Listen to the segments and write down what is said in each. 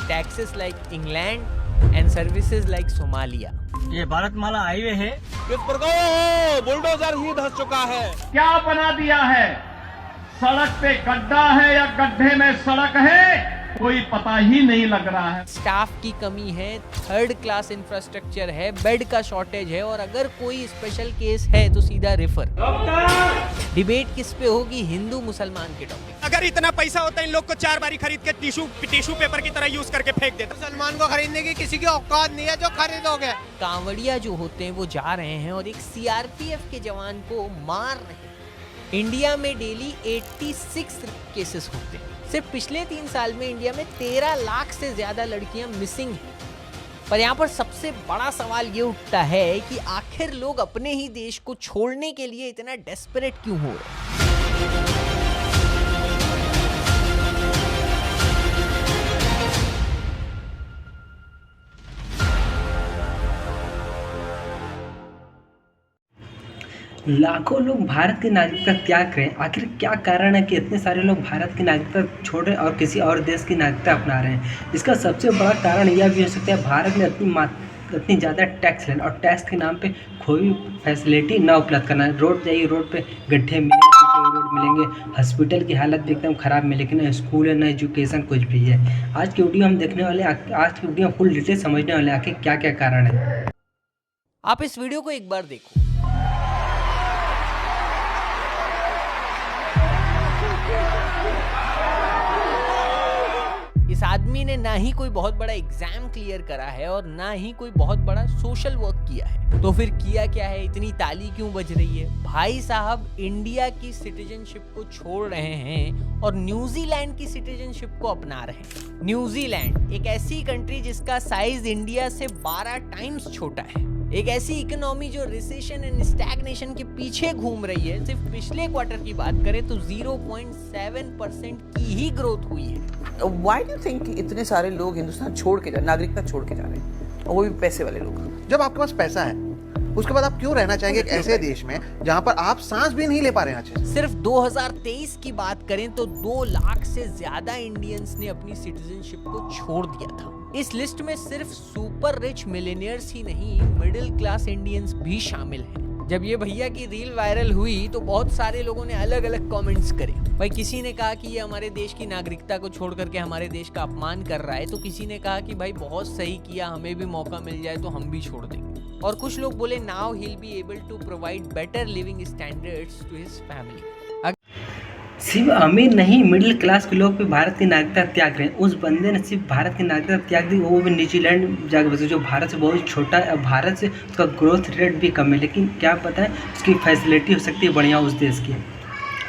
taxes like England and services like Somalia. ये Bharatmala highway है। किस पर गए बुलडोजर ही धंस चुका है। क्या बना दिया है? सड़क पे गड्ढा है या गड्ढे में सड़क है, कोई पता ही नहीं लग रहा है। स्टाफ की कमी है, थर्ड क्लास इंफ्रास्ट्रक्चर है, बेड का शॉर्टेज है और अगर कोई स्पेशल केस है तो सीधा रेफर। डिबेट किस पे होगी? हिंदू मुसलमान के टॉपिक। अगर इतना पैसा होता इन लोग को 4 बारी खरीद के टिश्यू पेपर की तरह यूज करके फेंक देते। मुसलमान को खरीदने की किसी की औकात नहीं है जो खरीदोगे। कांवड़िया जो होते हैं वो जा रहे हैं और एक सीआरपीएफ के जवान को मार रहे हैं। इंडिया में डेली 86 केसेस होते हैं। सिर्फ पिछले 3 साल में इंडिया में 13 लाख से ज्यादा लड़कियां मिसिंग हैं। पर यहाँ पर सबसे बड़ा सवाल ये उठता है कि आखिर लोग अपने ही देश को छोड़ने के लिए इतना डेस्परेट क्यों हो रहे हैं? लाखों लोग भारत की नागरिकता त्याग करें, आखिर क्या कारण है कि इतने सारे लोग भारत की नागरिकता छोड़ रहे और किसी और देश की नागरिकता अपना रहे हैं? इसका सबसे बड़ा कारण यह भी हो सकता है भारत ने इतनी ज़्यादा टैक्स लेना और टैक्स के नाम पे कोई फैसिलिटी ना उपलब्ध करना। रोड जाइए, रोड पे गड्ढे मिलेंगे, रोड मिलेंगे, हॉस्पिटल की हालत भी एकदम ख़राब मिलेगी, ना स्कूल है ना एजुकेशन कुछ भी है। आज की वीडियो हम देखने वाले, आज की वीडियो में फुल डिटेल समझने वाले आखिर क्या क्या कारण है। आप इस वीडियो को एक बार देखो। इस आदमी ने ना ही कोई बहुत बड़ा एग्जाम क्लियर करा है और ना ही कोई बहुत बड़ा सोशल वर्क किया है। तो फिर किया क्या है? इतनी ताली क्यों बज रही है? भाई साहब इंडिया की सिटीजनशिप को छोड़ रहे हैं और न्यूजीलैंड की सिटीजनशिप को अपना रहे हैं। न्यूजीलैंड एक ऐसी कंट्री जिसका साइज इंडिया से 12 टाइम्स छोटा है, एक ऐसी इकोनॉमी जो रिसेशन एंड स्टैग्नेशन के पीछे घूम रही है। सिर्फ पिछले क्वार्टर की बात करें तो 0.7% की ही ग्रोथ हुई है। Why do you think इतने सारे लोग हिंदुस्तान छोड़ के नागरिकता छोड़ के जा रहे हैं, और वो भी पैसे वाले लोग? जब आपके पास पैसा है उसके बाद आप क्यों रहना चाहेंगे एक ऐसे देश में जहां पर आप सांस भी नहीं ले पा रहे हैं अच्छे से? सिर्फ 2023 की बात करें तो 2 लाख से ज्यादा इंडियंस ने अपनी सिटीजनशिप को छोड़ दिया था। इस लिस्ट में सिर्फ सुपर रिच मिलियनियर्स ही नहीं, मिडिल क्लास इंडियंस भी शामिल हैं। जब ये भैया की रील वायरल हुई तो बहुत सारे लोगों ने अलग अलग कमेंट्स करे। भाई किसी ने कहा कि ये हमारे देश की नागरिकता को छोड़ करके हमारे देश का अपमान कर रहा है, तो किसी ने कहा कि भाई बहुत सही किया, हमें भी मौका मिल जाए तो हम भी छोड़ देंगे। और कुछ लोग बोले now he will be able to provide better living standards to his family. सिर्फ अमीर नहीं, मिडिल क्लास के लोग भी भारत की नागरिकता त्याग रहे हैं। उस बंदे ने सिर्फ भारत की नागरिकता त्याग दी, वो भी न्यूजीलैंड जाकर बसे जो भारत से बहुत छोटा है। भारत से उसका ग्रोथ रेट भी कम है, लेकिन क्या पता है उसकी फैसिलिटी हो सकती है बढ़िया उस देश की,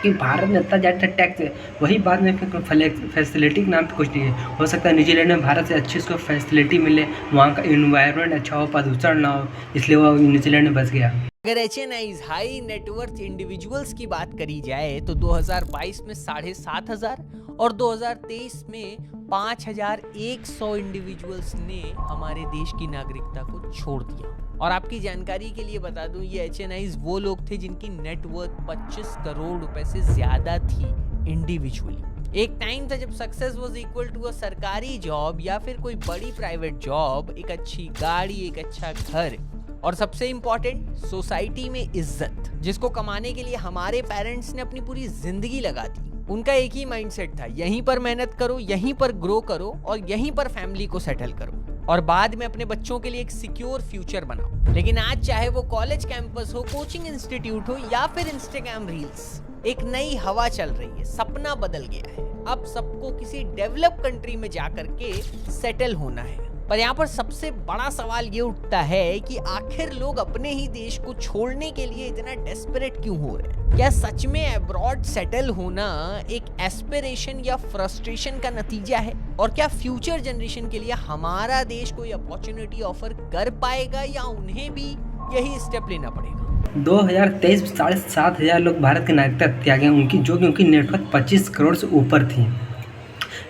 कि भारत में इतना ज़्यादा टैक्स है। वही बात में फैसिलिटी के नाम पे कुछ नहीं है। हो सकता है न्यूजीलैंड में भारत से अच्छी उसको फैसिलिटी मिले, वहाँ का इन्वायरमेंट अच्छा हो, प्रदूषण ना हो, इसलिए वो न्यूजीलैंड में बस गया। अगर HNIs हाई नेटवर्थ इंडिविजुअल्स की बात करी जाए तो 2022 में 7,500 और 2023 में 5,100 इंडिविजुअल्स ने हमारे देश की नागरिकता को छोड़ दिया। और आपकी जानकारी के लिए बता दूं, ये HNIs वो लोग थे जिनकी नेटवर्थ 25 करोड़ रुपए से ज्यादा थी इंडिविजुअली। एक टाइम था जब success was equal to a सरकारी जॉब या फिर कोई बड़ी प्राइवेट जॉब, एक अच्छी गाड़ी, एक अच्छा घर और सबसे इंपॉर्टेंट सोसाइटी में इज्जत, जिसको कमाने के लिए हमारे पेरेंट्स ने अपनी पूरी जिंदगी लगा दी। उनका एक ही माइंडसेट था, यहीं पर मेहनत करो, यहीं पर ग्रो करो और यहीं पर फैमिली को सेटल करो और बाद में अपने बच्चों के लिए एक सिक्योर फ्यूचर बनाओ। लेकिन आज चाहे वो कॉलेज कैंपस हो, कोचिंग इंस्टीट्यूट हो या फिर इंस्टाग्राम रील्स, एक नई हवा चल रही है, सपना बदल गया है। अब सबको किसी डेवलप कंट्री में जाकर के सेटल होना है। पर यहाँ पर सबसे बड़ा सवाल ये उठता है कि आखिर लोग अपने ही देश को छोड़ने के लिए इतना डेस्परेट क्यों हो रहे हैं? क्या सच में अब्रॉड सेटल होना एक एस्पिरेशन या फ्रस्ट्रेशन का नतीजा है? और क्या फ्यूचर जनरेशन के लिए हमारा देश कोई अपॉर्चुनिटी ऑफर कर पाएगा या उन्हें भी यही स्टेप लेना पड़ेगा? 2023 में 7,500 लोग भारत की नागरिकता त्यागे, उनकी नेटवर्क 25 करोड़ से ऊपर थी।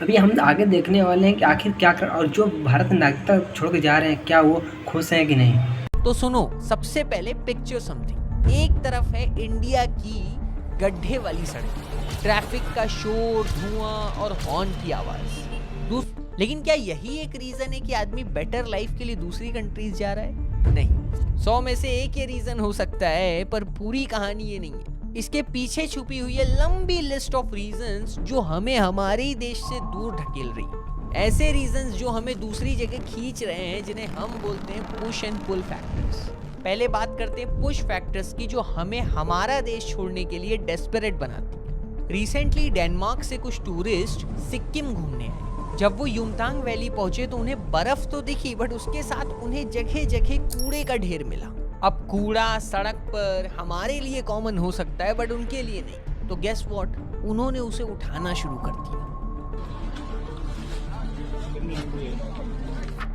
अभी हम आगे देखने वाले हैं कि आखिर क्या कर, और जो भारत में नागरिकता छोड़ के जा रहे हैं क्या वो खुश हैं कि नहीं। तो सुनो, सबसे पहले पिक्चर समथिंग। एक तरफ है इंडिया की गड्ढे वाली सड़क, ट्रैफिक का शोर, धुआं और हॉर्न की आवाज। लेकिन क्या यही एक रीजन है कि आदमी बेटर लाइफ के लिए दूसरी कंट्रीज जा रहा है? नहीं। 100 में से एक ये रीजन हो सकता है, पर पूरी कहानी ये नहीं है। इसके पीछे छुपी हुई है लंबी लिस्ट ऑफ रीजंस जो हमें हमारे ही देश से दूर ढकेल रही है। ऐसे रीजंस जो हमें दूसरी जगह खींच रहे हैं, जिन्हें हम बोलते हैं पुश एंड पुल फैक्टर्स। पहले बात करते हैं पुश फैक्टर्स की, जो हमें हमारा देश छोड़ने के लिए डेस्परेट बनाती है। रिसेंटली डेनमार्क से कुछ टूरिस्ट सिक्किम घूमने आए। जब वो युमथांग वैली पहुंचे तो उन्हें बर्फ तो दिखी, बट उसके साथ उन्हें जगह जगह कूड़े का ढेर मिला। अब कूड़ा सड़क पर हमारे लिए कॉमन हो सकता है, बट उनके लिए नहीं। तो गेस व्हाट, उन्होंने उसे उठाना शुरू कर दिया।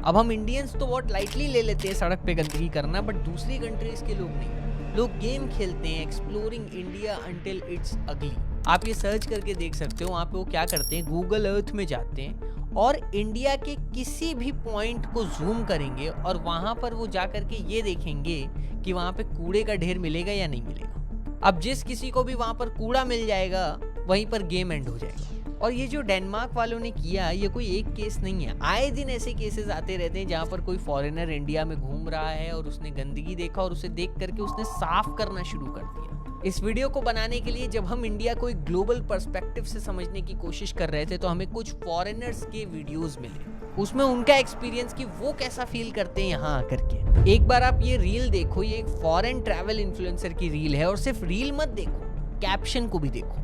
अब हम इंडियंस तो बहुत लाइटली ले लेते हैं सड़क पे गंदगी करना, बट दूसरी कंट्रीज के लोग नहीं। लोग गेम खेलते हैं एक्सप्लोरिंग इंडिया अंटिल इट्स अगली। आप ये सर्च करके देख सकते हो, वहाँ पे वो क्या करते हैं, गूगल अर्थ में जाते हैं और इंडिया के किसी भी पॉइंट को जूम करेंगे और वहाँ पर वो जा करके ये देखेंगे कि वहाँ पे कूड़े का ढेर मिलेगा या नहीं मिलेगा। अब जिस किसी को भी वहाँ पर कूड़ा मिल जाएगा, वहीं पर गेम एंड हो जाएगा। और ये जो डेनमार्क वालों ने किया, ये कोई एक केस नहीं है। आए दिन ऐसे केसेस आते रहते हैं जहाँ पर कोई फॉरेनर इंडिया में घूम रहा है और उसने गंदगी देखा और उसे देख करके उसने साफ करना शुरू कर दिया। इस वीडियो को बनाने के लिए जब हम इंडिया को एक ग्लोबल पर्सपेक्टिव से समझने की कोशिश कर रहे थे, तो हमें कुछ फॉरेनर्स के वीडियोस मिले। उसमें उनका एक्सपीरियंस कि वो कैसा फील करते हैं यहाँ आकर के। एक बार आप ये रील देखो, ये एक फॉरेन ट्रैवल इन्फ्लुएंसर की रील है। और सिर्फ रील मत देखो, कैप्शन को भी देखो।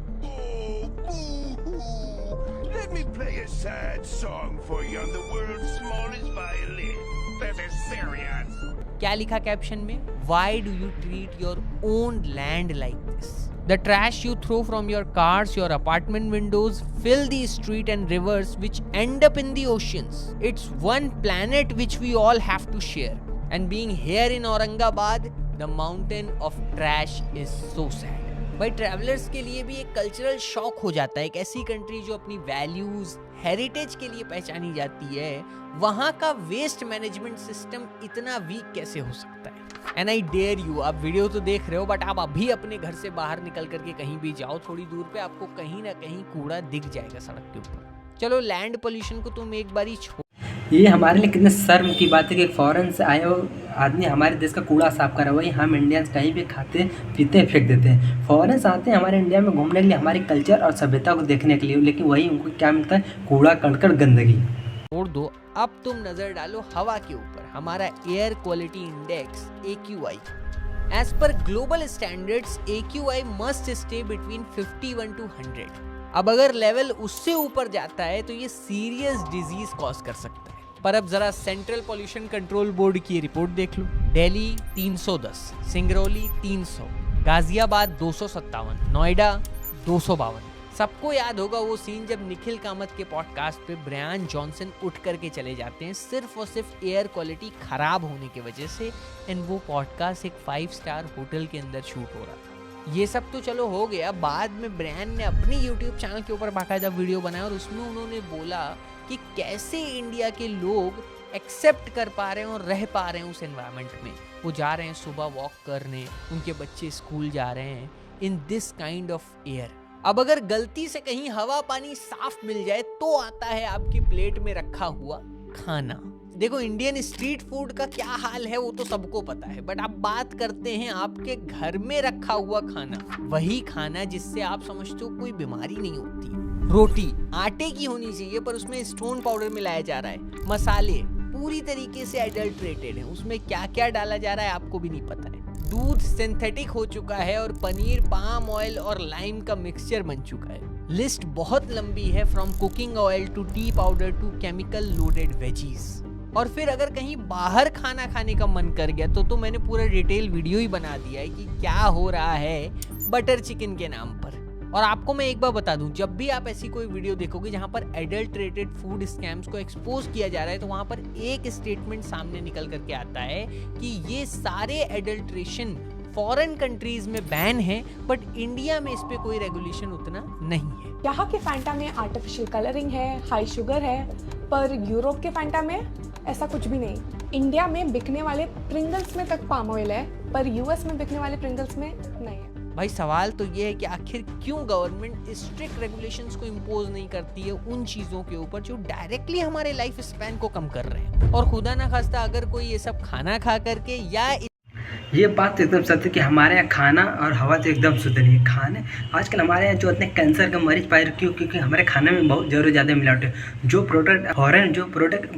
Let me play a sad song for you on the world's smallest violin. This is serious. क्या लिखा कैप्शन में? Why do you treat your own land like this? The trash you throw from your cars, your apartment windows, fill the street and rivers which end up in the oceans. It's one planet which we all have to share. And being here in Aurangabad, the mountain of trash is so sad. भाई travellers के लिए भी एक cultural shock हो जाता है। एक ऐसी कंट्री जो अपनी वैल्यूज, हेरिटेज के लिए पहचानी जाती है, वहां का वेस्ट मैनेजमेंट सिस्टम इतना वीक कैसे हो सकता है? एंड आई डेयर यू, आप वीडियो तो देख रहे हो, बट आप अभी अपने घर से बाहर निकल करके कहीं भी जाओ, थोड़ी दूर पे आपको कहीं ना कहीं कूड़ा दिख जाएगा सड़क के ऊपर। चलो लैंड पोल्यूशन को तुम एक बार ही छोड़। ये हमारे लिए कितने शर्म की बात है कि फॉरेन से आए हो आदमी हमारे देश का कूड़ा साफ कर रहा है। वही हम इंडियंस कहीं भी खाते पीते फेंक देते हैं। फॉरेन से आते हैं हमारे इंडिया में घूमने के लिए, हमारी कल्चर और सभ्यता को देखने के लिए, लेकिन वही उनको क्या मिलता है? कूड़ा करकट गंदगी। छोड़ दो, अब तुम नजर डालो हवा के ऊपर। हमारा air quality index AQI, as पर global standards AQI must stay between 51 to 100। अब अगर लेवल उससे ऊपर जाता है तो ये सीरियस डिजीज कॉज कर सकता है। पर अब जरा सेंट्रल पॉल्यूशन कंट्रोल बोर्ड की रिपोर्ट देख लो। दिल्ली 310, सिंगरौली 300, गाजियाबाद 257, नोएडा 252। सबको याद होगा वो सीन जब निखिल कामत के पॉडकास्ट पे ब्रायन जॉनसन उठ करके चले जाते हैं सिर्फ और सिर्फ एयर क्वालिटी खराब होने की वजह से। एंड वो पॉडकास्ट एक 5 स्टार होटल के अंदर शूट हो रहा था। ये सब तो चलो हो गया। बाद में ब्रायन ने अपनी यूट्यूब चैनल के ऊपर बाकायदा वीडियो बनाया और उसमें उन्होंने बोला कि कैसे इंडिया के लोग एक्सेप्ट कर पा रहे हैं और रह पा रहे हैं उस एनवायरनमेंट में। वो जा रहे हैं सुबह वॉक करने, उनके बच्चे स्कूल जा रहे हैं in this kind of air. अब अगर गलती से कहीं हवा पानी साफ मिल जाए तो आता है आपकी प्लेट में रखा हुआ खाना। देखो इंडियन स्ट्रीट फूड का क्या हाल है वो तो सबको पता है, बट आप बात करते हैं आपके घर में रखा हुआ खाना, वही खाना जिससे आप समझते हो कोई बीमारी नहीं होती। रोटी आटे की होनी चाहिए पर उसमें स्टोन पाउडर मिलाया जा रहा है। मसाले पूरी तरीके से एडल्ट्रेटेड हैं, उसमें क्या क्या डाला जा रहा है आपको भी नहीं पता है। दूध सिंथेटिक हो चुका है और पनीर पाम ऑयल और लाइम का मिक्सचर बन चुका है। लिस्ट बहुत लंबी है, from cooking oil to tea powder to chemical loaded veggies. और फिर अगर कहीं बाहर खाना खाने का मन कर गया तो मैंने पूरा डिटेल वीडियो ही बना दिया है कि क्या हो रहा है बटर चिकन के नाम पर। और आपको मैं एक बार बता दूं, जब भी आप ऐसी कोई वीडियो देखोगे जहां पर एडल्ट्रेटेड फूड स्कैम्स को एक्सपोज किया जा रहा है तो वहां पर एक स्टेटमेंट सामने निकल करके आता है कि ये सारे एडल्ट्रेशन फॉरेन कंट्रीज में बैन है, बट इंडिया में इस पे कोई रेगुलेशन उतना नहीं है। यहाँ के फैंटा में आर्टिफिशियल कलरिंग है, हाई शुगर है, पर यूरोप के फैंटा में ऐसा कुछ भी नहीं। इंडिया में बिकने वाले प्रिंगल्स में तक पाम ऑयल है, पर यूएस में बिकने वाले प्रिंगल्स में नहीं है। भाई सवाल तो ये है कि आखिर क्यों गवर्नमेंट स्ट्रिक्ट रेगुलेशंस को इम्पोज नहीं करती है उन चीजों के ऊपर जो डायरेक्टली हमारे लाइफ स्पैन को कम कर रहे हैं। और खुदा ना खास्ता अगर कोई ये सब खाना खा करके या ये बात तो एकदम सत्य कि हमारे यहाँ खाना और हवा तो एकदम शुद्ध नहीं है। खाने आजकल हमारे यहाँ जो इतने कैंसर के मरीज पाए क्यों? क्योंकि हमारे खाने में बहुत ज़्यादा मिलावट है। जो प्रोडक्ट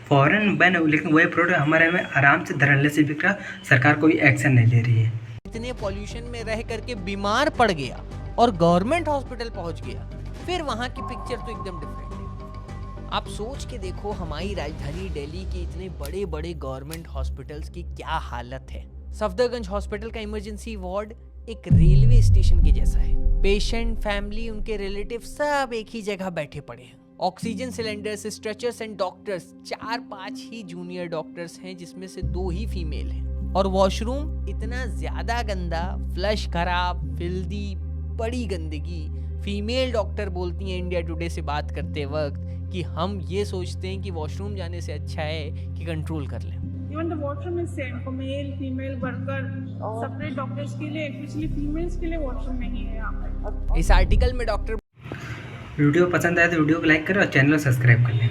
फॉरेन बैन है, लेकिन वही प्रोडक्ट हमारे में आराम से धड़ल्ले से बिक रहा, सरकार कोई एक्शन नहीं ले रही है। इतने पॉल्यूशन में रह करके बीमार पड़ गया और गवर्नमेंट हॉस्पिटल पहुंच गया, फिर वहां की पिक्चर तो एकदम डिफरेंट है। आप सोच के देखो हमारी राजधानी दिल्ली के इतने बड़े बड़े गवर्नमेंट हॉस्पिटल्स की क्या हालत है। सफदरगंज हॉस्पिटल का इमरजेंसी वार्ड एक रेलवे स्टेशन के जैसा है। पेशेंट, फैमिली, उनके रिलेटिव सब एक ही जगह बैठे पड़े हैं। Oxygen cylinders, stretchers and doctors, 4-5 he junior doctors हैं जिसमें से 2 ही फीमेल हैं। और वॉशरूम इतना ज्यादा गंदा, फ्लश खराब, फिल्दी, बड़ी गंदगी। फीमेल डॉक्टर बोलती हैं इंडिया टुडे से बात करते वक्त कि हम ये सोचते हैं कि वॉशरूम जाने से अच्छा है कि कंट्रोल कर लें। Even the washroom is same for male, female worker. Separate doctors के लिए, especially females के लिए washroom नहीं है यहाँ पे। इस आर्टिकल में डॉक्टर वीडियो पसंद आए तो वीडियो को लाइक करें और चैनल को सब्सक्राइब कर लें।